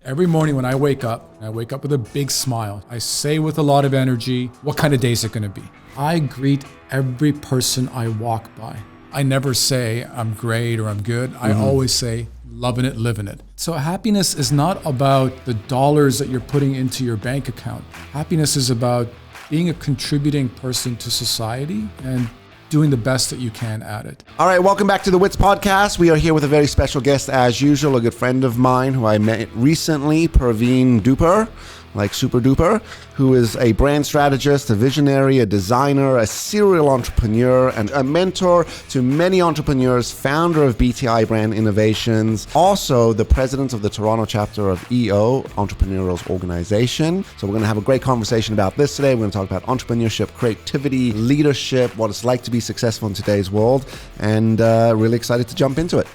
Every morning when I wake up with a big smile. I say with a lot of energy, what kind of day is it going to be? I greet every person I walk by. I never say I'm great or I'm good. I always say loving it, living it. So happiness is not about the dollars that you're putting into your bank account. Happiness is about being a contributing person to society and doing the best that you can at it. All right, welcome back to the Witz Podcast. We are here with a very special guest as usual, a good friend of mine who I met recently, Parveen Dhupar, like super duper, who is a brand strategist, a visionary, a designer, a serial entrepreneur, and a mentor to many entrepreneurs, founder of BTI Brand Innovations, also the president of the Toronto chapter of EO, Entrepreneurial Organization. So we're going to have a great conversation about this today. We're going to talk about entrepreneurship, creativity, leadership, what it's like to be successful in today's world, and really excited to jump into it.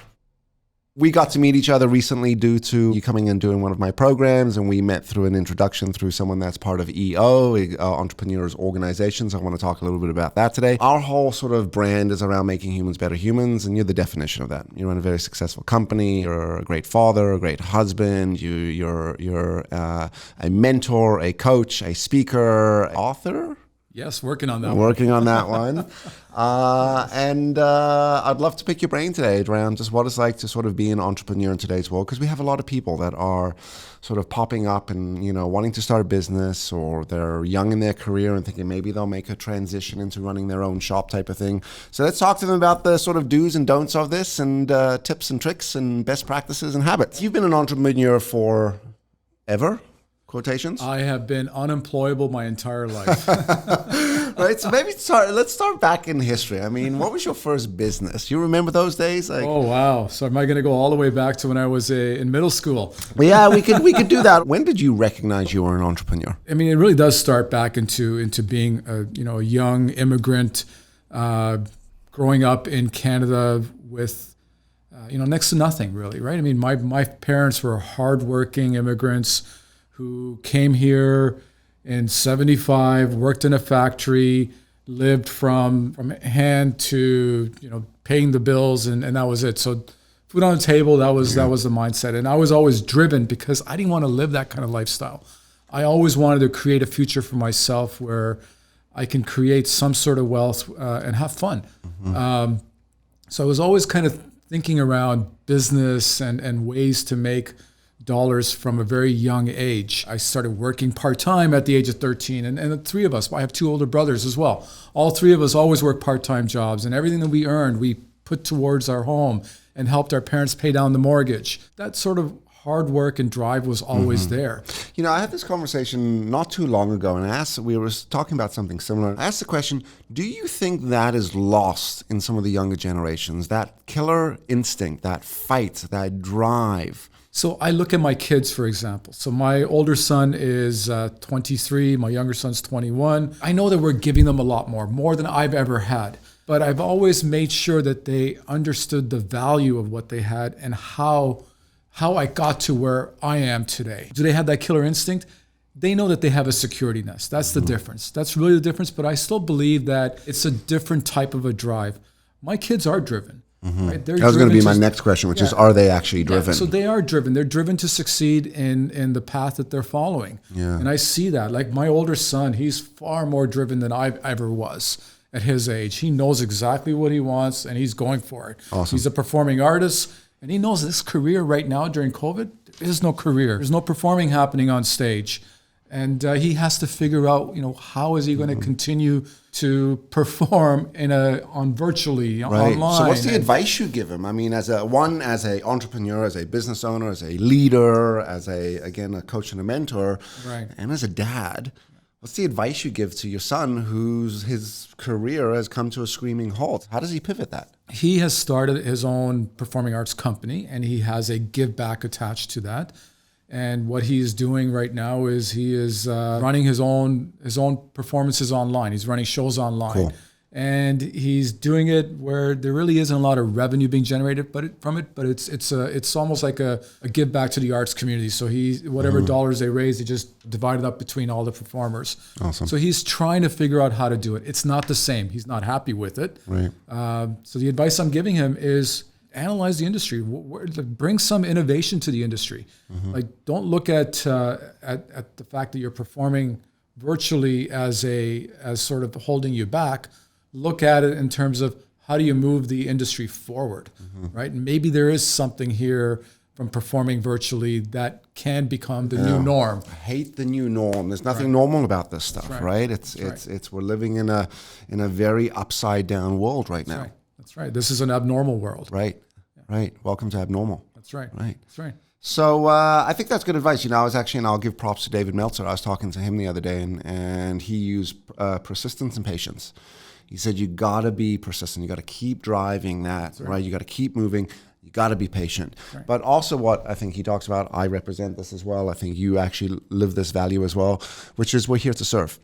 We got to meet each other recently due to you coming and doing one of my programs, and we met through an introduction through someone that's part of EO, Entrepreneurs Organization. So I want to talk a little bit about that today. Our whole sort of brand is around making humans better humans, and you're the definition of that. You run a very successful company, you're a great father, a great husband, you're a mentor, a coach, a speaker, author. Yes, working on that one. And I'd love to pick your brain today around just what it's like to sort of be an entrepreneur in today's world, because we have a lot of people that are sort of popping up and, you know, wanting to start a business, or they're young in their career and thinking maybe they'll make a transition into running their own shop type of thing. So let's talk to them about the sort of do's and don'ts of this, and tips and tricks and best practices and habits. You've been an entrepreneur for ever? Quotations? I have been unemployable my entire life. Right, so let's start back in history. I mean, what was your first business? You remember those days? Oh, wow. So am I going to go all the way back to when I was in middle school? Yeah, we could do that. When did you recognize you were an entrepreneur? I mean, it really does start back into being a young immigrant, growing up in Canada with next to nothing really, right? I mean, my parents were hardworking immigrants who came here in 75, worked in a factory, lived from hand to paying the bills, and that was it. So food on the table, that was the mindset. And I was always driven because I didn't want to live that kind of lifestyle. I always wanted to create a future for myself where I can create some sort of wealth and have fun. So I was always kind of thinking around business and ways to make dollars from a very young age. I started working part-time at the age of 13, and the three of us, I have two older brothers as well. All three of us always worked part-time jobs, and everything that we earned, we put towards our home and helped our parents pay down the mortgage. That sort of hard work and drive was always there. You know, I had this conversation not too long ago, and we were talking about something similar. I asked the question, do you think that is lost in some of the younger generations, that killer instinct, that fight, that drive? So I look at my kids, for example. So my older son is 23, my younger son's 21. I know that we're giving them a lot more than I've ever had. But I've always made sure that they understood the value of what they had and how I got to where I am today. Do they have that killer instinct? They know that they have a security nest. That's the difference. That's really the difference. But I still believe that it's a different type of a drive. My kids are driven. Right? That was going to be my next question, which is, are they actually driven? So they are driven. They're driven to succeed in the path that they're following. Yeah. And I see that. Like my older son, he's far more driven than I ever was at his age. He knows exactly what he wants, and he's going for it. Awesome. He's a performing artist, and he knows this career right now during COVID, there is no career. There's no performing happening on stage. And he has to figure out, how is he going to continue to perform on virtually online. So what's the advice you give him? I mean, as an entrepreneur, as a business owner, as a leader, as a coach and a mentor, and as a dad, what's the advice you give to your son his career has come to a screaming halt? How does he pivot that? He has started his own performing arts company, and he has a give back attached to that. And what he's doing right now is he is running his own performances online. He's running shows online. Cool. And he's doing it where there really isn't a lot of revenue being generated but it's almost like a give back to the arts community. So whatever dollars they raise, they just divide it up between all the performers. Awesome. So he's trying to figure out how to do it. It's not the same. He's not happy with it. Right. So the advice I'm giving him is analyze the industry. Bring some innovation to the industry. Like, don't look at the fact that you're performing virtually as sort of holding you back. Look at it in terms of how do you move the industry forward, right? And maybe there is something here from performing virtually that can become the new norm. I hate the new norm. There's nothing normal about this stuff, right? It's we're living in a very upside down world right now. That's right. This is an abnormal world. Right. Right. Welcome to abnormal. That's right. Right. That's right. So I think that's good advice. I was actually, and I'll give props to David Meltzer. I was talking to him the other day, and he used persistence and patience. He said, you got to be persistent. You got to keep driving that, right? You got to keep moving. You got to be patient. Right. But also what I think he talks about, I represent this as well. I think you actually live this value as well, which is we're here to serve.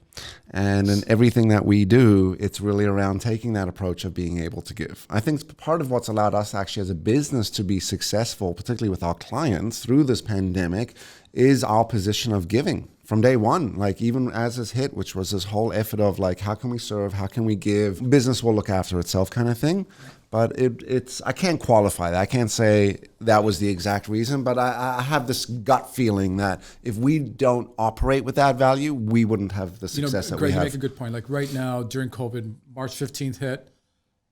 And in everything that we do, it's really around taking that approach of being able to give. I think part of what's allowed us actually as a business to be successful, particularly with our clients through this pandemic, is our position of giving. From day one, like even as this hit, which was this whole effort of like, how can we serve? How can we give? Business will look after itself kind of thing. But it's I can't qualify that. I can't say that was the exact reason, but I have this gut feeling that if we don't operate with that value, we wouldn't have the success that we have. You make a good point. Like right now, during COVID, March 15th hit,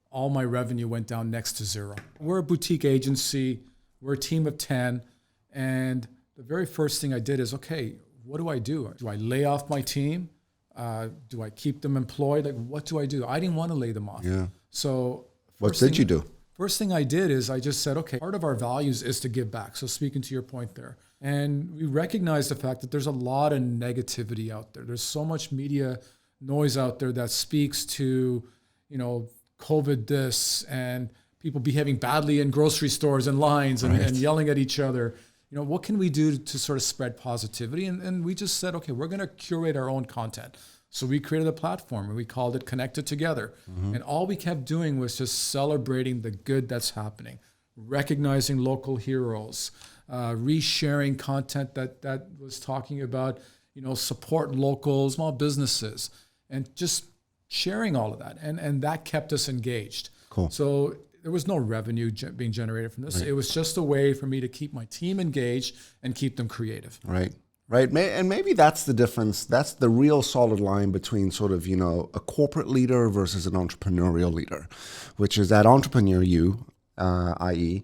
all my revenue went down next to zero. We're a boutique agency. We're a team of 10. And the very first thing I did is, okay, what do I do? Do I lay off my team? Do I keep them employed? Like, what do I do? I didn't want to lay them off. Yeah. So what did you do? First thing I did is I just said, okay, part of our values is to give back. So speaking to your point there. And we recognize the fact that there's a lot of negativity out there. There's so much media noise out there that speaks to, COVID this and people behaving badly in grocery stores and lines and yelling at each other. What can we do to sort of spread positivity? And we just said, okay, we're going to curate our own content. So we created a platform and we called it Connected Together. And all we kept doing was just celebrating the good that's happening, recognizing local heroes, resharing content that was talking about, support local small businesses, and just sharing all of that. And that kept us engaged. Cool. So there was no revenue being generated from this. Right. It was just a way for me to keep my team engaged and keep them creative. Right. Right. And maybe that's the difference. That's the real solid line between sort of, a corporate leader versus an entrepreneurial leader, which is that entrepreneur i.e.,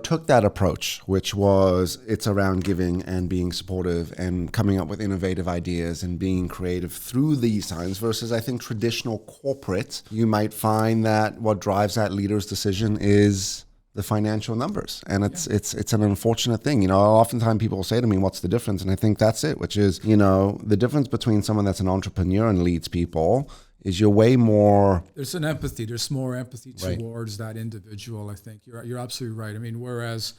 took that approach, which was it's around giving and being supportive and coming up with innovative ideas and being creative through these times versus I think traditional corporate. You might find that what drives that leader's decision is the financial numbers. And it's an unfortunate thing. Oftentimes people will say to me, what's the difference? And I think that's it, which is, the difference between someone that's an entrepreneur and leads people is you're way more... There's an empathy. There's more empathy towards that individual, I think. You're absolutely right. I mean, whereas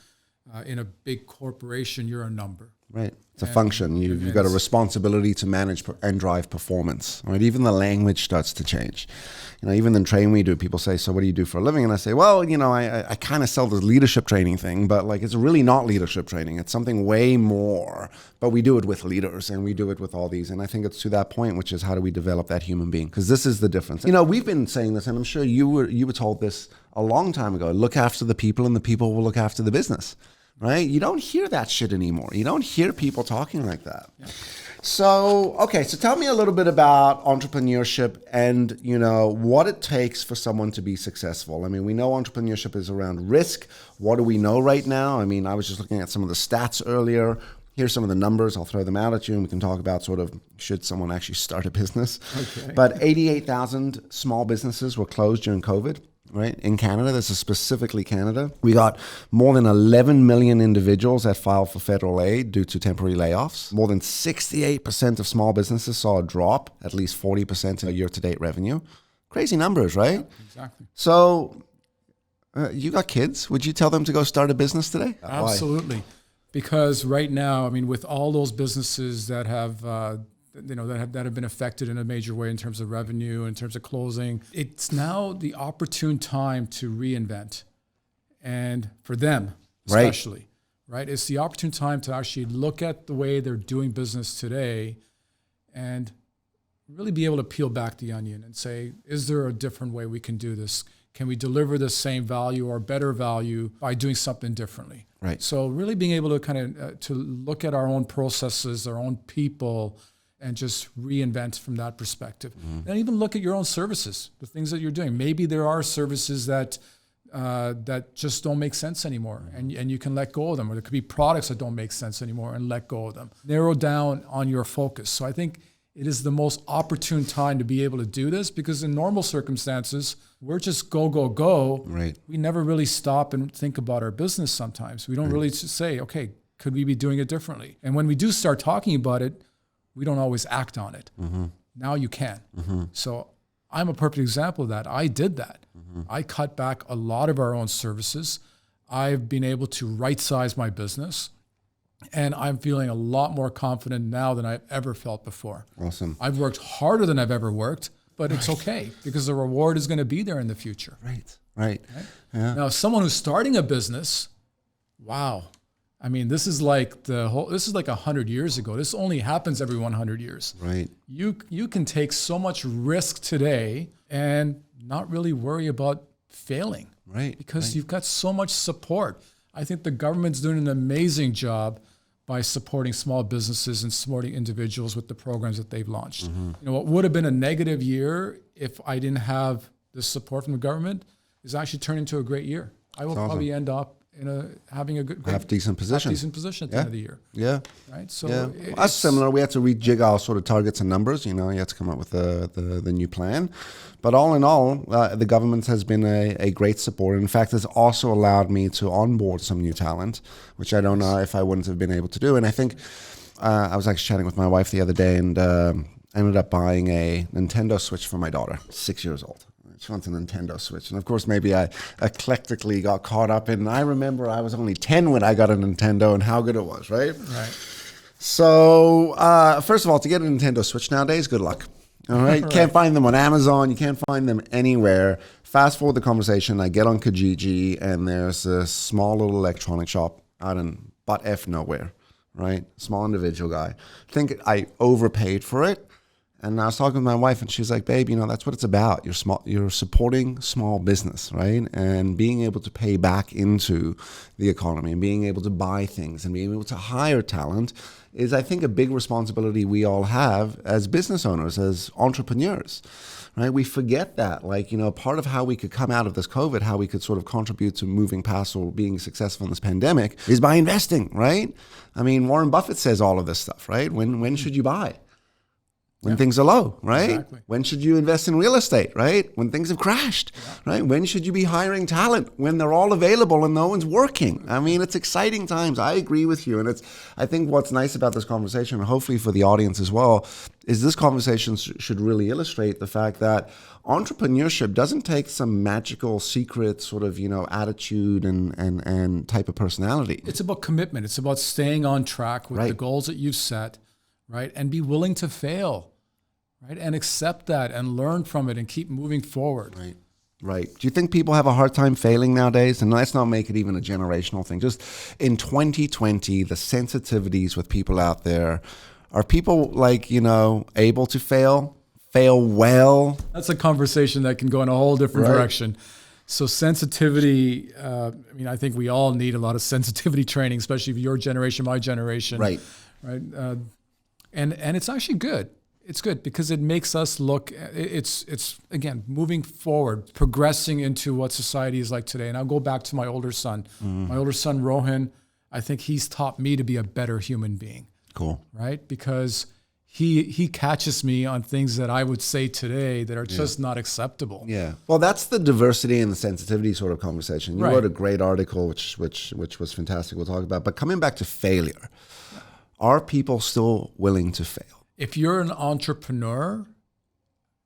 in a big corporation, you're a number. Right. It's a function. You've got a responsibility to manage and drive performance. Right. Even the language starts to change. Even in training we do, people say, so what do you do for a living? And I say, well, I kind of sell this leadership training thing, but like it's really not leadership training. It's something way more, but we do it with leaders and we do it with all these. And I think it's to that point, which is how do we develop that human being? Because this is the difference. We've been saying this, and I'm sure you were told this a long time ago, look after the people and the people will look after the business. Right? You don't hear that shit anymore. You don't hear people talking like that. Yeah. So tell me a little bit about entrepreneurship and, what it takes for someone to be successful. I mean, we know entrepreneurship is around risk. What do we know right now? I mean, I was just looking at some of the stats earlier. Here's some of the numbers. I'll throw them out at you and we can talk about sort of should someone actually start a business. Okay. But 88,000 small businesses were closed during COVID. Right? In Canada, this is specifically Canada. We got more than 11 million individuals that filed for federal aid due to temporary layoffs. More than 68% of small businesses saw a drop, at least 40% in year-to-date revenue. Crazy numbers, right? Yeah, exactly. So you got kids. Would you tell them to go start a business today? Absolutely. Why? Because right now, I mean, with all those businesses that have... that have been affected in a major way in terms of revenue, in terms of closing. It's now the opportune time to reinvent. And for them, especially, right? It's the opportune time to actually look at the way they're doing business today and really be able to peel back the onion and say, is there a different way we can do this? can we deliver the same value or better value by doing something differently? Right. So really being able to kind of to look at our own processes, our own people, and just reinvent from that perspective. And even look at your own services, the things that you're doing. Maybe there are services that just don't make sense anymore, and you can let go of them. Or there could be products that don't make sense anymore and let go of them. Narrow down on your focus. So I think it is the most opportune time to be able to do this, because in normal circumstances, we're just go, go, go. Right. We never really stop and think about our business sometimes. We don't really say, okay, could we be doing it differently? And when we do start talking about it, we don't always act on it. Now you can. So I'm a perfect example of that. I did that. I cut back a lot of our own services. I've been able to right-size my business, and I'm feeling a lot more confident now than I've ever felt before. Awesome. I've worked harder than I've ever worked, but it's okay, because the reward is going to be there in the future. Right. Yeah. Now, someone who's starting a business, wow. I mean, this is like 100 years ago. This only happens every 100 years. Right. You can take so much risk today and not really worry about failing. Right. Because you've got so much support. I think the government's doing an amazing job by supporting small businesses and supporting individuals with the programs that they've launched. You know, what would have been a negative year if I didn't have the support from the government is actually turned into a great year. I will probably end up having a good, decent position. At the end of the year. Yeah. Right. So that's similar. We had to rejig our sort of targets and numbers. You know, you had to come up with the new plan. But all in all, the government has been a great support. In fact, it's also allowed me to onboard some new talent, which I don't know if I wouldn't have been able to do. And I think I was actually chatting with my wife the other day, and ended up buying a Nintendo Switch for my daughter, 6 years old. She wants a Nintendo Switch. And of course, maybe I eclectically got caught up in, I remember I was only 10 when I got a Nintendo and how good it was, right? Right. So, first of all, to get a Nintendo Switch nowadays, good luck. All right. You can't find them on Amazon. You can't find them anywhere. Fast forward the conversation. I get on Kijiji, and there's a small little electronic shop out in butt F nowhere, right? Small individual guy. I think I overpaid for it. And I was talking with my wife, and she's like, babe, you know, that's what it's about. You're supporting small business, right? And being able to pay back into the economy and being able to buy things and being able to hire talent is, I think, a big responsibility we all have as business owners, as entrepreneurs, right? We forget that, like, you know, part of how we could come out of this COVID, how we could sort of contribute to moving past or being successful in this pandemic is by investing, right? I mean, Warren Buffett says all of this stuff, right? When should you buy? When things are low, right? Exactly. When should you invest in real estate, right? When things have crashed, right? When should you be hiring talent? When they're all available and no one's working. I mean, it's exciting times. I agree with you. And I think what's nice about this conversation, and hopefully for the audience as well, is this conversation should really illustrate the fact that entrepreneurship doesn't take some magical secret sort of, you know, attitude and type of personality. It's about commitment. It's about staying on track with the goals that you've set, right? And be willing to fail. Right, and accept that and learn from it and keep moving forward. Right. Do you think people have a hard time failing nowadays? And let's not make it even a generational thing. Just in 2020, the sensitivities with people out there, are people like, you know, able to fail well? That's a conversation that can go in a whole different direction. So sensitivity, I mean, I think we all need a lot of sensitivity training, especially for your generation, my generation. Right. And it's actually good. It's good because it makes us look, it's again, moving forward, progressing into what society is like today. And I'll go back to my older son. My older son, Rohan, I think he's taught me to be a better human being. Cool. Right? Because he catches me on things that I would say today that are just not acceptable. Yeah. Well, that's the diversity and the sensitivity sort of conversation. You wrote a great article, which was fantastic. We'll talk about. But coming back to failure, are people still willing to fail? If you're an entrepreneur,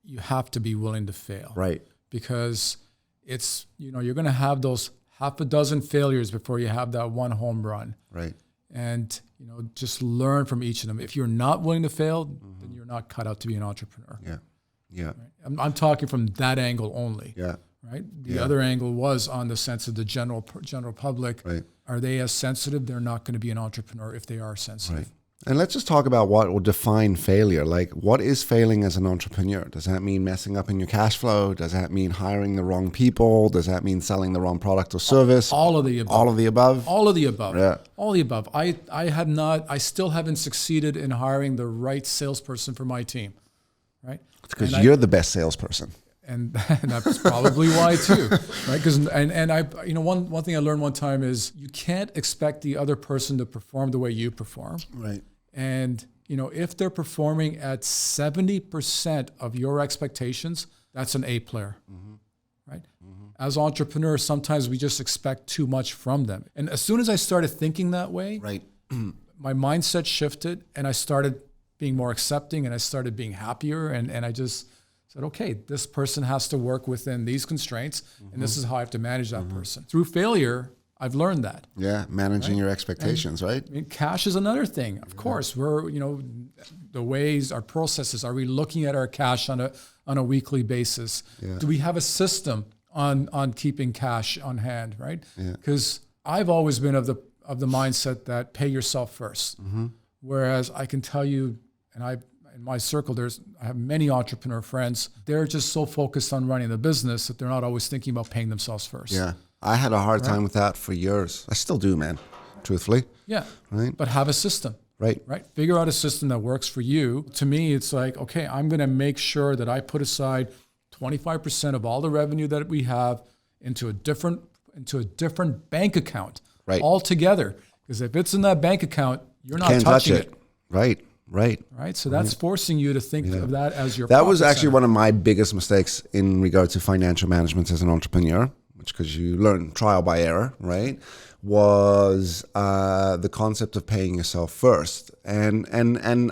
you have to be willing to fail. Right. Because it's, you know, you're going to have those half a dozen failures before you have that one home run. Right. And, you know, just learn from each of them. If you're not willing to fail, then you're not cut out to be an entrepreneur. Yeah. Yeah. Right? I'm talking from that angle only. Yeah. Right. The other angle was on the sense of the general public. Right. Are they as sensitive? They're not going to be an entrepreneur if they are sensitive. Right. And let's just talk about what will define failure. Like, what is failing as an entrepreneur? Does that mean messing up in your cash flow? Does that mean hiring the wrong people? Does that mean selling the wrong product or service? All of the above. All of the above? All of the above. Yeah. All of the above. I still haven't succeeded in hiring the right salesperson for my team, right? It's because you're the best salesperson. And that's probably why too, right? Because one thing I learned one time is you can't expect the other person to perform the way you perform. Right. And if they're performing at 70% of your expectations, that's an A player, right? As entrepreneurs, sometimes we just expect too much from them. And as soon as I started thinking that way, Right. my mindset shifted, and I started being more accepting, and I started being happier, and I just said, okay, this person has to work within these constraints, and this is how I have to manage that person. Through failure, I've learned that. Yeah, managing your expectations, right? I mean, cash is another thing. Of course, we're, the ways, our processes, are we looking at our cash on a weekly basis? Yeah. Do we have a system on keeping cash on hand, right? Yeah. Because I've always been of the mindset that pay yourself first. Whereas I can tell you, in my circle, I have many entrepreneur friends. They're just so focused on running the business that they're not always thinking about paying themselves first. Yeah. I had a hard time with that for years. I still do, man, truthfully. Yeah. Right. But have a system. Right. Right. Figure out a system that works for you. To me, it's like, okay, I'm going to make sure that I put aside 25% of all the revenue that we have into a different bank account. Right. Altogether. Because if it's in that bank account, you're not Can't touching touch it. Right. Right. So that's forcing you to think of that as your That was profit actually center. one of my biggest mistakes in regard to financial management as an entrepreneur, which, because you learn trial by error, right, was the concept of paying yourself first. And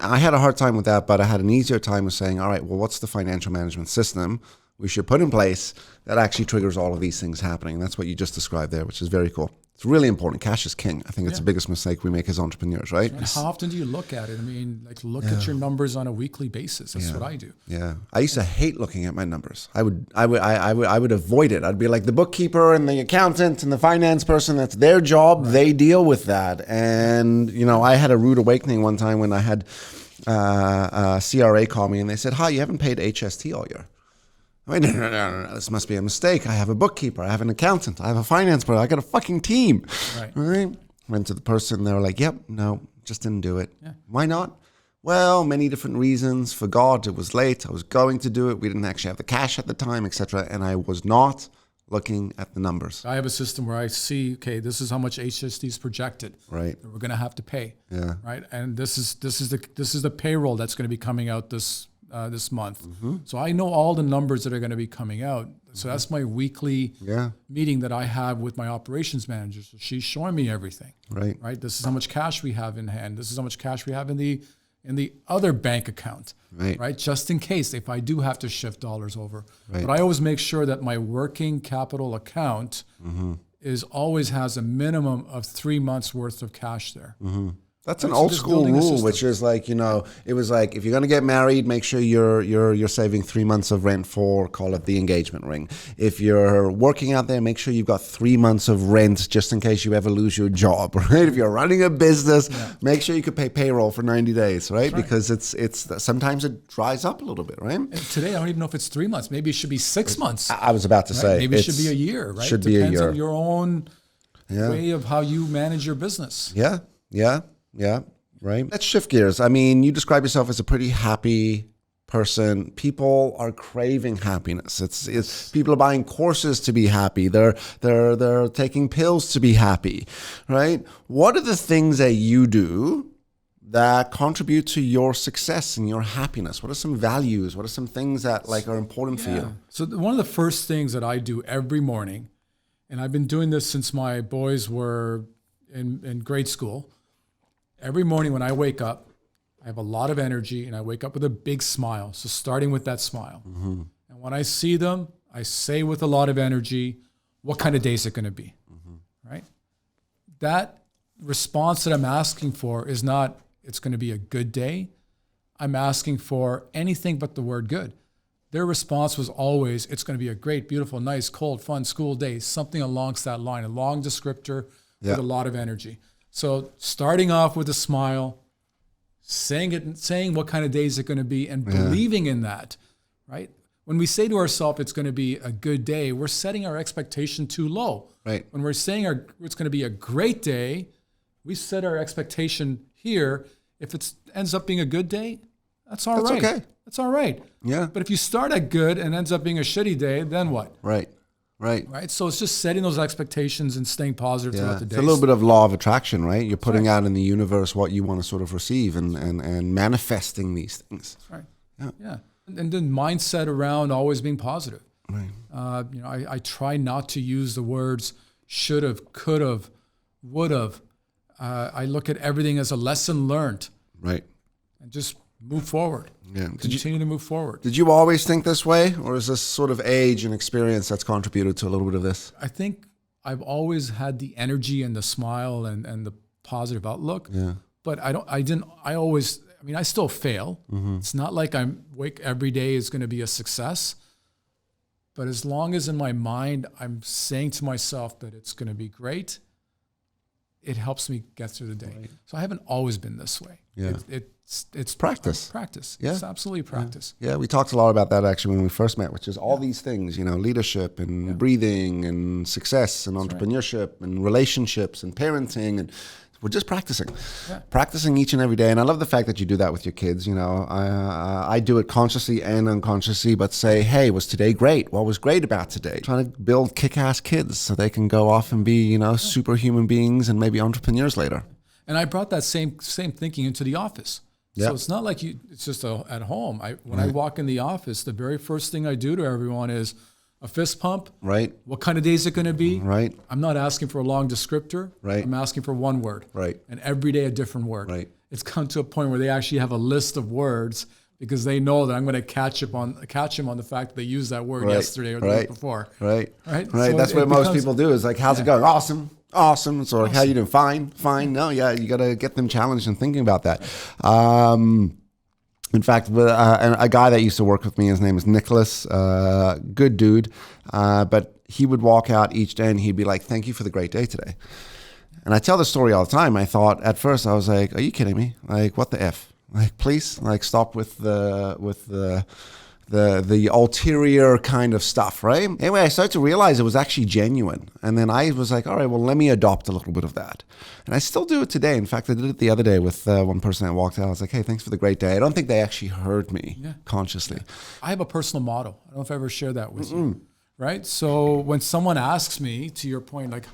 I had a hard time with that, but I had an easier time with saying, all right, well, what's the financial management system we should put in place that actually triggers all of these things happening? And that's what you just described there, which is very cool. It's really important. Cash is king. I think it's the biggest mistake we make as entrepreneurs, right? And how often do you look at it? I mean, look at your numbers on a weekly basis. That's what I do. Yeah, I used to hate looking at my numbers. I would avoid it. I'd be like the bookkeeper and the accountant and the finance person. That's their job. Right. They deal with that. And I had a rude awakening one time when I had CRA call me and they said, "Hi, you haven't paid HST all year." I mean, no, this must be a mistake. I have a bookkeeper, I have an accountant, I have a finance person, I got a fucking team. Right? Went to the person, they were like, yep, no, just didn't do it. Yeah. Why not? Well, many different reasons. Forgot, it was late, I was going to do it, we didn't actually have the cash at the time, etc. And I was not looking at the numbers. I have a system where I see, okay, this is how much HST is projected. Right. That we're going to have to pay. Yeah. Right. And this is the payroll that's going to be coming out this month. So I know all the numbers that are going to be coming out. So that's my weekly meeting that I have with my operations manager. So she's showing me everything. Right. This is how much cash we have in hand. This is how much cash we have in the other bank account. Right. Just in case if I do have to shift dollars over. Right. But I always make sure that my working capital account always has a minimum of 3 months worth of cash there. That's an old school rule, which is like, it was like, if you're going to get married, make sure you're saving 3 months of rent for, call it the engagement ring. If you're working out there, make sure you've got 3 months of rent just in case you ever lose your job, right? If you're running a business, make sure you could pay payroll for 90 days, right? Because it's sometimes it dries up a little bit, right? And today, I don't even know if it's 3 months. Maybe it should be 6 months. I was about to say. Maybe it should be a year, right? Should be a year. Depends on your own way of how you manage your business. Yeah, right. Let's shift gears. I mean, you describe yourself as a pretty happy person. People are craving happiness. It's people are buying courses to be happy. They're taking pills to be happy, right? What are the things that you do that contribute to your success and your happiness? What are some values? What are some things that are important for you? So one of the first things that I do every morning, and I've been doing this since my boys were in grade school. Every morning when I wake up, I have a lot of energy and I wake up with a big smile. So starting with that smile. And when I see them, I say with a lot of energy, what kind of day is it going to be? Right? That response that I'm asking for is not, it's going to be a good day. I'm asking for anything but the word good. Their response was always, it's going to be a great, beautiful, nice, cold, fun school day, something along that line, a long descriptor with a lot of energy. So starting off with a smile, saying what kind of day is it going to be, and believing in that, right? When we say to ourselves it's going to be a good day, we're setting our expectation too low. Right. When we're saying it's going to be a great day, we set our expectation here. If it ends up being a good day, that's all right. Okay. That's all right. Yeah. But if you start at good and ends up being a shitty day, then what? Right. So it's just setting those expectations and staying positive throughout the day. It's a little bit of law of attraction, right? You're putting out in the universe what you want to sort of receive and manifesting these things. That's right. Yeah. And then mindset around always being positive. Right. I try not to use the words should have, could have, would have. I look at everything as a lesson learned. Right. And just move forward. Yeah. Continue to move forward. Did you always think this way, or is this sort of age and experience that's contributed to a little bit of this? I think I've always had the energy and the smile and the positive outlook. Yeah. But I still fail. Mm-hmm. It's not like I'm wake every day is going to be a success. But as long as in my mind, I'm saying to myself that it's going to be great, it helps me get through the day. Right. So I haven't always been this way. Yeah. It's practice. Practice. Yeah. It's absolutely practice. Yeah, we talked a lot about that actually when we first met, which is all these things, leadership and breathing and success and entrepreneurship and relationships and parenting, and we're just practicing each and every day. And I love the fact that you do that with your kids. I do it consciously and unconsciously, but say, hey, was today great? What was great about today? Trying to build kick-ass kids so they can go off and be, superhuman beings and maybe entrepreneurs later. And I brought that same thinking into the office. Yep. So it's not like it's just at home. When I walk in the office, the very first thing I do to everyone is a fist pump. Right. What kind of day is it going to be? Right. I'm not asking for a long descriptor. Right. I'm asking for one word. Right. And every day a different word. Right. It's come to a point where they actually have a list of words because they know that I'm going to catch them on the fact that they used that word yesterday or the week before. Right. Right. So that's what most people do is like, how's it going? Awesome. So how you doing? Fine. No, yeah, you got to get them challenged and thinking about that. In fact, a guy that used to work with me, his name is Nicholas, good dude, but he would walk out each day and he'd be like, thank you for the great day today. And I tell this story all the time. I thought at first, I was like, are you kidding me? Like, what the F? Like, please, like, stop with the ulterior kind of stuff, right? Anyway, I started to realize it was actually genuine. And then I was like, all right, well, let me adopt a little bit of that. And I still do it today. In fact, I did it the other day with one person that walked out. I was like, hey, thanks for the great day. I don't think they actually heard me consciously. Yeah. I have a personal motto. I don't know if I ever shared that with you, right? So when someone asks me, to your point, like,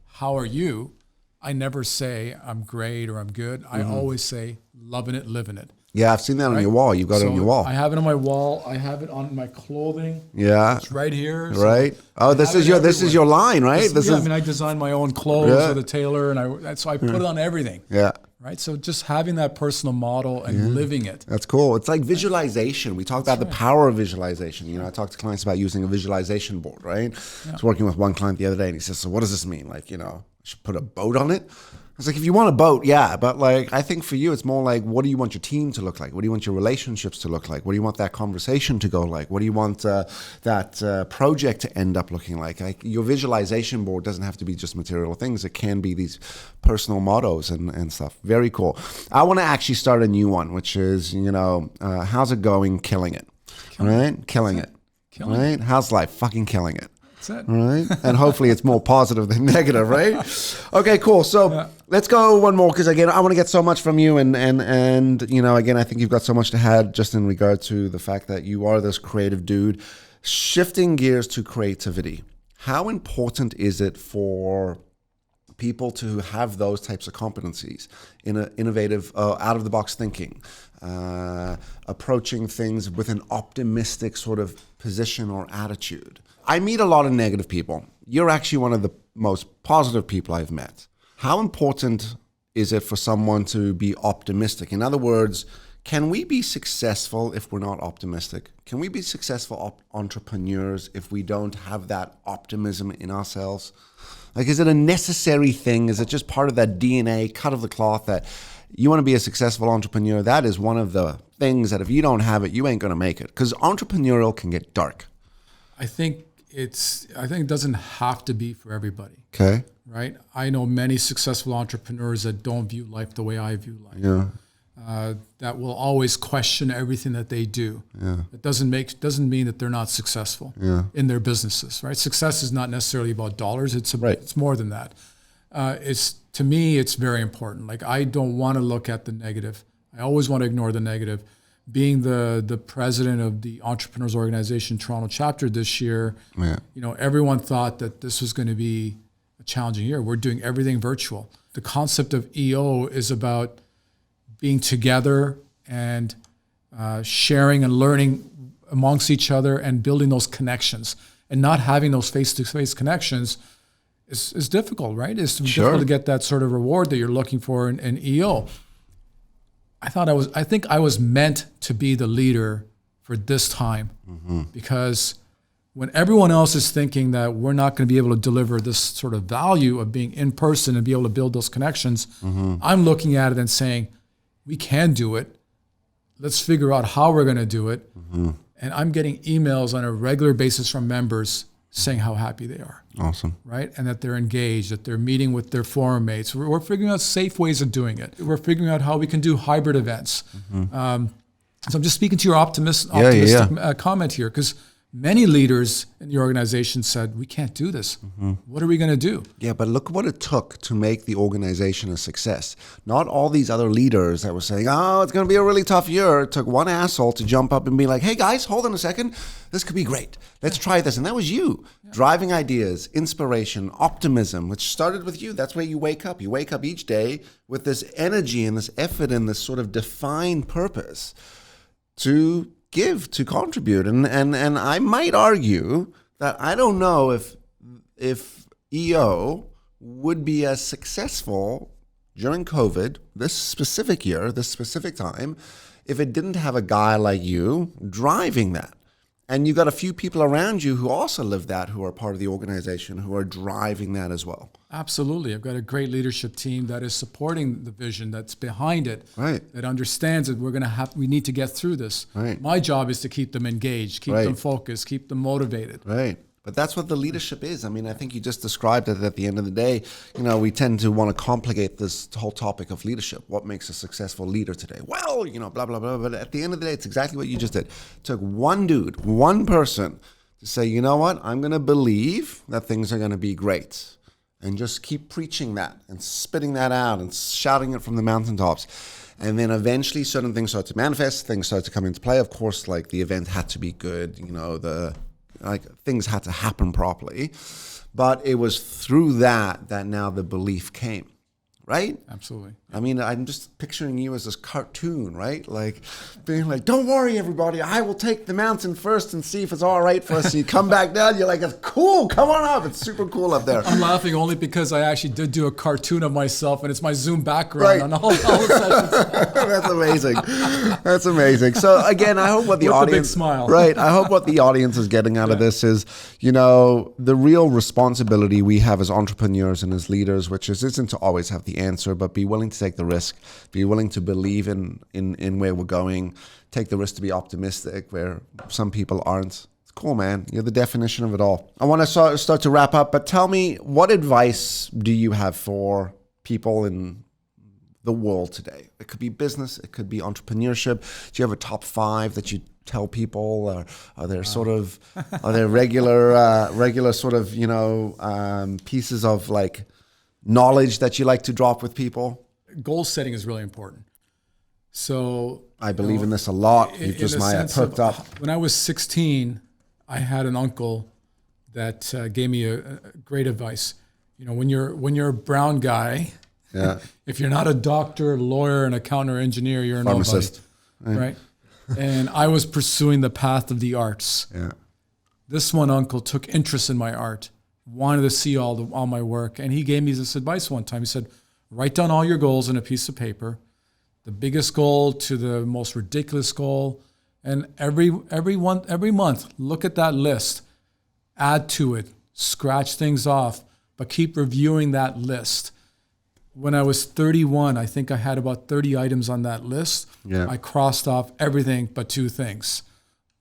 how are you? I never say I'm great or I'm good. I always say loving it, living it. Yeah, I've seen that on your wall. You've got it on your wall. I have it on my wall. I have it on my clothing. Yeah, it's right here. So right. Oh, this is your line, right? I design my own clothes with a tailor, and I put it on everything. Yeah. Right. So just having that personal model and living it. That's cool. It's like visualization. We talk about the power of visualization. I talk to clients about using a visualization board, right? I was working with one client the other day, and he says, so what does this mean? Like, I should put a boat on it? I was like, if you want a boat, yeah. But like, I think for you, it's more like, what do you want your team to look like? What do you want your relationships to look like? What do you want that conversation to go like? What do you want that project to end up looking like? Like, your visualization board doesn't have to be just material things. It can be these personal mottos and stuff. Very cool. I want to actually start a new one, which is, how's it going? Killing it. Killing it. Right? How's life? Fucking killing it. That's it. Right? And hopefully it's more positive than negative, right? Okay, cool. So let's go one more, because again, I want to get so much from you, and again, I think you've got so much to add just in regard to the fact that you are this creative dude. Shifting gears to creativity. How important is it for people to have those types of competencies in an innovative, out of the box thinking, approaching things with an optimistic sort of position or attitude? I meet a lot of negative people. You're actually one of the most positive people I've met. How important is it for someone to be optimistic? In other words, can we be successful if we're not optimistic? Can we be successful entrepreneurs if we don't have that optimism in ourselves? Like, is it a necessary thing? Is it just part of that DNA, cut of the cloth, that you want to be a successful entrepreneur? That is one of the things that if you don't have it, you ain't going to make it. Because entrepreneurial can get dark. I think it doesn't have to be for everybody. Okay. Right? I know many successful entrepreneurs that don't view life the way I view life. Yeah. that will always question everything that they do. It doesn't mean that they're not successful in their businesses, right? Success is not necessarily about dollars. It's more than that. To me, it's very important. Like, I don't want to look at the negative. I always want to ignore the negative. Being the president of the Entrepreneurs Organization Toronto chapter this year, everyone thought that this was going to be a challenging year. We're doing everything virtual. The concept of EO is about being together and sharing and learning amongst each other and building those connections, and not having those face-to-face connections is difficult, right? It's difficult to get that sort of reward that you're looking for in EO. I think I was meant to be the leader for this time, because when everyone else is thinking that we're not going to be able to deliver this sort of value of being in person and be able to build those connections, I'm looking at it and saying, we can do it. Let's figure out how we're going to do it. And I'm getting emails on a regular basis from members saying how happy they are. Awesome. Right? And that they're engaged, that they're meeting with their forum mates. We're figuring out safe ways of doing it. We're figuring out how we can do hybrid events. So I'm just speaking to your optimistic comment here, because many leaders in the organization said, we can't do this. What are we going to do? Yeah, but look what it took to make the organization a success. Not all these other leaders that were saying, oh, it's going to be a really tough year. It took one asshole to jump up and be like, hey guys, hold on a second. This could be great. Let's try this. And that was you. Driving ideas, inspiration, optimism, which started with you. That's where you wake up. You wake up each day with this energy and this effort and this sort of defined purpose to give, to contribute. And I might argue that I don't know if EO would be as successful during COVID, this specific year, this specific time, if it didn't have a guy like you driving that. And you got a few people around you who also live that, who are part of the organization, who are driving that as well. Absolutely. I've got a great leadership team that is supporting the vision, that's behind it, that understands that we need to get through this. My job is to keep them engaged, keep them focused, keep them motivated. But that's what the leadership is. I mean, I think you just described it. At the end of the day, we tend to want to complicate this whole topic of leadership. What makes a successful leader today? Well, blah, blah, blah. But at the end of the day, it's exactly what you just did. It took one dude, one person to say, you know what? I'm going to believe that things are going to be great. And just keep preaching that and spitting that out and shouting it from the mountaintops. And then eventually certain things start to manifest, things start to come into play. Of course, like the event had to be good, things had to happen properly. But it was through that now the belief came, right? Absolutely. I mean, I'm just picturing you as this cartoon, right? Like being like, don't worry, everybody. I will take the mountain first and see if it's all right for us. You come back down. You're like, it's cool. Come on up. It's super cool up there. I'm laughing only because I actually did do a cartoon of myself, and it's my Zoom background on all the sessions. That's amazing. That's amazing. So again, I hope what the audience, a big smile. Right. I hope what the audience is getting out of this is, the real responsibility we have as entrepreneurs and as leaders, which isn't to always have the answer, but be willing to take the risk, be willing to believe in where we're going, take the risk to be optimistic where some people aren't. It's cool, man. You're the definition of it all. I want to start to wrap up, but tell me, what advice do you have for people in the world today? It could be business, it could be entrepreneurship. Do you have a top 5 that you tell people? Or are there are there regular sort of, pieces of like knowledge that you like to drop with people? Goal setting is really important. So I believe in this a lot. You just might have perked up. When I was 16, I had an uncle that gave me a great advice. When you're a brown guy, if you're not a doctor, lawyer, an accountant, or engineer, you're a pharmacist, right? And I was pursuing the path of the arts. This one uncle took interest in my art, wanted to see all my work, and he gave me this advice one time. He said, write down all your goals on a piece of paper, the biggest goal to the most ridiculous goal, and every month, look at that list, add to it, scratch things off, but keep reviewing that list. When I was 31, I think I had about 30 items on that list. I crossed off everything but 2 things.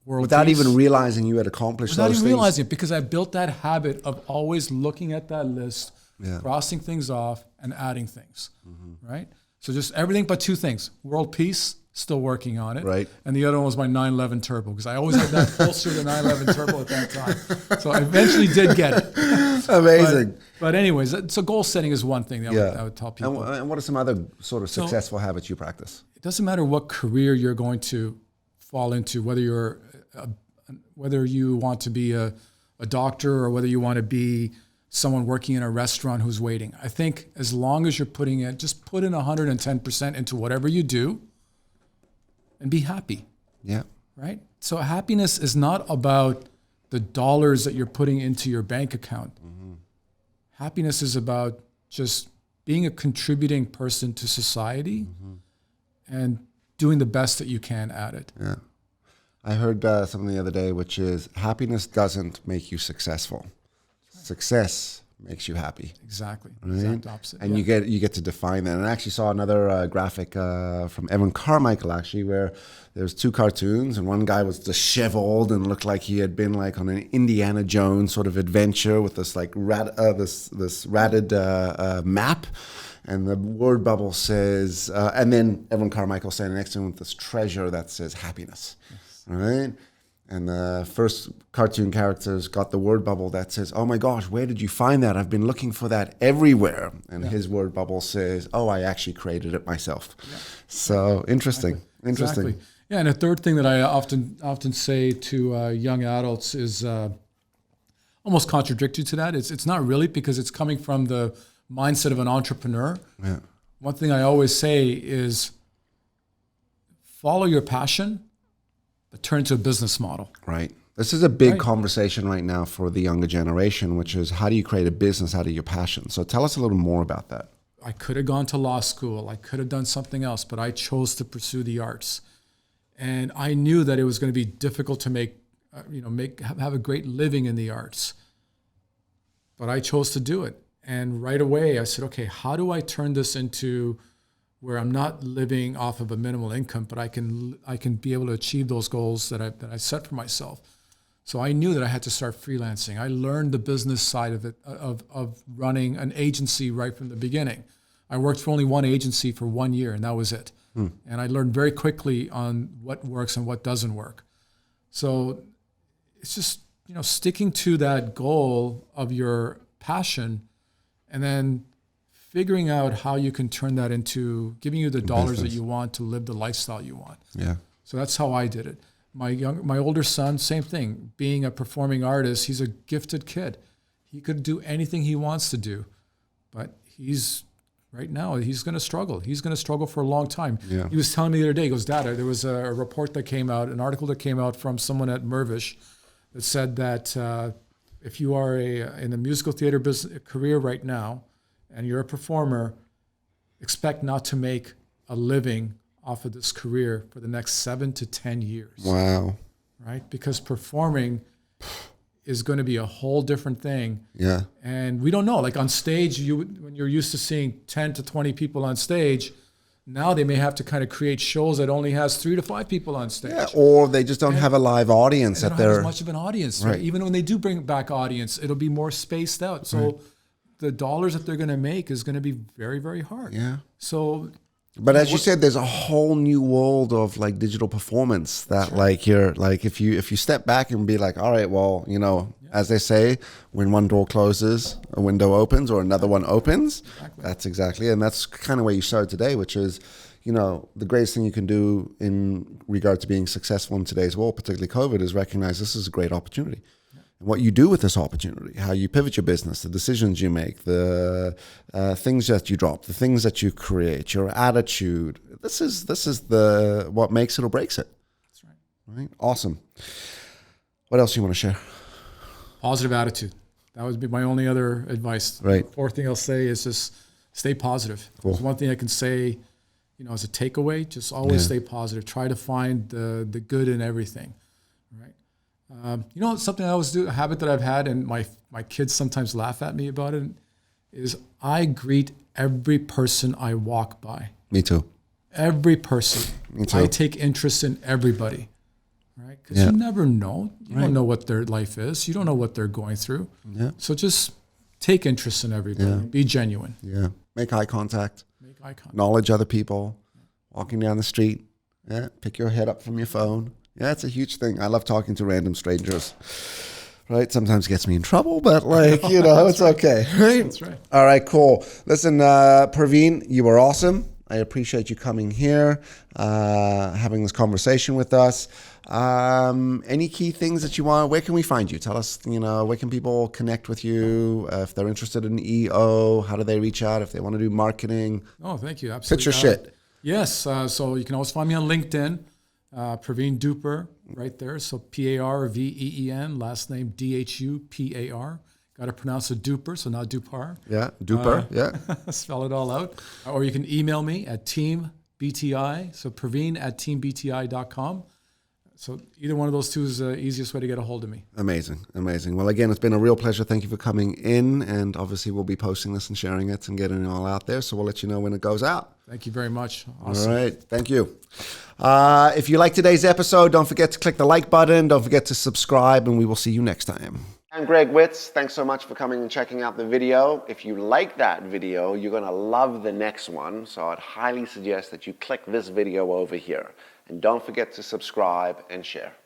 Without even realizing you had accomplished those things? Without even realizing it, because I built that habit of always looking at that list, crossing things off, and adding things, right? So just everything but two things. World peace, still working on it. Right. And the other one was my 911 Turbo, because I always had that holster, the 911 Turbo at that time. So I eventually did get it. Amazing. But anyways, so goal setting is one thing that I would tell people. And what are some other sort of successful habits you practice? It doesn't matter what career you're going to fall into, whether you want to be a doctor or whether you want to be someone working in a restaurant who's waiting. I think as long as you're just put in 110% into whatever you do and be happy. Yeah. Right? So happiness is not about the dollars that you're putting into your bank account. Mm-hmm. Happiness is about just being a contributing person to society and doing the best that you can at it. Yeah. I heard something the other day, which is happiness doesn't make you successful. Success makes you happy. Exactly. Right? Exact opposite. And you get to define that. And I actually saw another graphic from Evan Carmichael, actually, where there's two cartoons, and one guy was disheveled and looked like he had been like on an Indiana Jones sort of adventure with this like this ratted map. And the word bubble says, and then Evan Carmichael standing next to him with this treasure that says happiness. Yes. Right? And the first cartoon character's got the word bubble that says, oh my gosh, where did you find that? I've been looking for that everywhere. And his word bubble says, oh, I actually created it myself. Yeah. So interesting. Exactly. Exactly. Yeah, and a third thing that I often say to young adults is almost contradictory to that. It's not really, because it's coming from the mindset of an entrepreneur. Yeah. One thing I always say is follow your passion, but turn to a business model. Right. This is a big conversation right now for the younger generation, which is how do you create a business out of your passion? So tell us a little more about that. I could have gone to law school. I could have done something else, but I chose to pursue the arts. And I knew that it was going to be difficult to have a great living in the arts. But I chose to do it. And right away I said, okay, how do I turn this into where I'm not living off of a minimal income, but I can be able to achieve those goals that I set for myself. So I knew that I had to start freelancing. I learned the business side of it, of running an agency right from the beginning. I worked for only one agency for 1 year, and that was it. And I learned very quickly on what works and what doesn't work. So it's just, sticking to that goal of your passion, and then figuring out how you can turn that into giving you the dollars that you want to live the lifestyle you want. Yeah. So that's how I did it. My older son, same thing. Being a performing artist, he's a gifted kid. He could do anything he wants to do, but right now he's going to struggle. He's going to struggle for a long time. Yeah. He was telling me the other day, he goes, Dad, there was a report that came out, an article that came out from someone at Mervish that said that if you are in the musical theater business career right now, and you're a performer, expect not to make a living off of this career for the next 7 to 10 years. Wow. Right? Because performing is going to be a whole different thing. Yeah. And we don't know. Like on stage, when you're used to seeing 10 to 20 people on stage, now they may have to kind of create shows that only has 3 to 5 people on stage. Yeah, or they just don't have a live audience. They don't have as much of an audience. Right? Even when they do bring back audience, it'll be more spaced out. So the dollars that they're going to make is going to be very, very hard. Yeah. So, but as you said, there's a whole new world of like digital performance that like you're like, if you step back and be like, all right, well, as they say, when one door closes, a window opens or another one opens. Exactly. That's exactly. And that's kind of where you started today, which is, the greatest thing you can do in regard to being successful in today's world, particularly COVID, is recognize this is a great opportunity. What you do with this opportunity, how you pivot your business, the decisions you make, the things that you drop, the things that you create, your attitude. This is what makes it or breaks it. That's right. Right? Awesome. What else do you want to share? Positive attitude. That would be my only other advice. Right. The fourth thing I'll say is just stay positive. Cool. There's one thing I can say, as a takeaway, just always stay positive. Try to find the good in everything. Right. Something I always do, a habit that I've had, and my kids sometimes laugh at me about it, is I greet every person I walk by. Me too. Every person. Me too. I take interest in everybody, right? Because you never know. You don't know what their life is. You don't know what they're going through. Yeah. So just take interest in everybody. Yeah. Be genuine. Yeah. Make eye contact. eye contact. Acknowledge other people. Walking down the street. Yeah, pick your head up from your phone. Yeah, it's a huge thing. I love talking to random strangers. Right? Sometimes gets me in trouble, but it's right. Okay. Right? That's right. All right, cool. Listen, Parveen, you were awesome. I appreciate you coming here, having this conversation with us. Any key things that you want? Where can we find you? Tell us, where can people connect with you? If they're interested in EO, how do they reach out? If they want to do marketing? Oh, thank you. Absolutely. Pitch your shit. Yes. So you can always find me on LinkedIn, Parveen Dhupar, right there. So Parveen, last name Dhupar. Got to pronounce it Dhupar, so not Dhupar. Yeah, Dhupar, Spell it all out. Or you can email me at teambti, so Parveen@teambti.com. So either one of those two is the easiest way to get a hold of me. Amazing. Well, again, it's been a real pleasure. Thank you for coming in. And obviously, we'll be posting this and sharing it and getting it all out there. So we'll let you know when it goes out. Thank you very much. Awesome. All right. Thank you. If you like today's episode, don't forget to click the like button. Don't forget to subscribe, and we will see you next time. I'm Greg Witz. Thanks so much for coming and checking out the video. If you like that video, you're going to love the next one. So I'd highly suggest that you click this video over here. And don't forget to subscribe and share.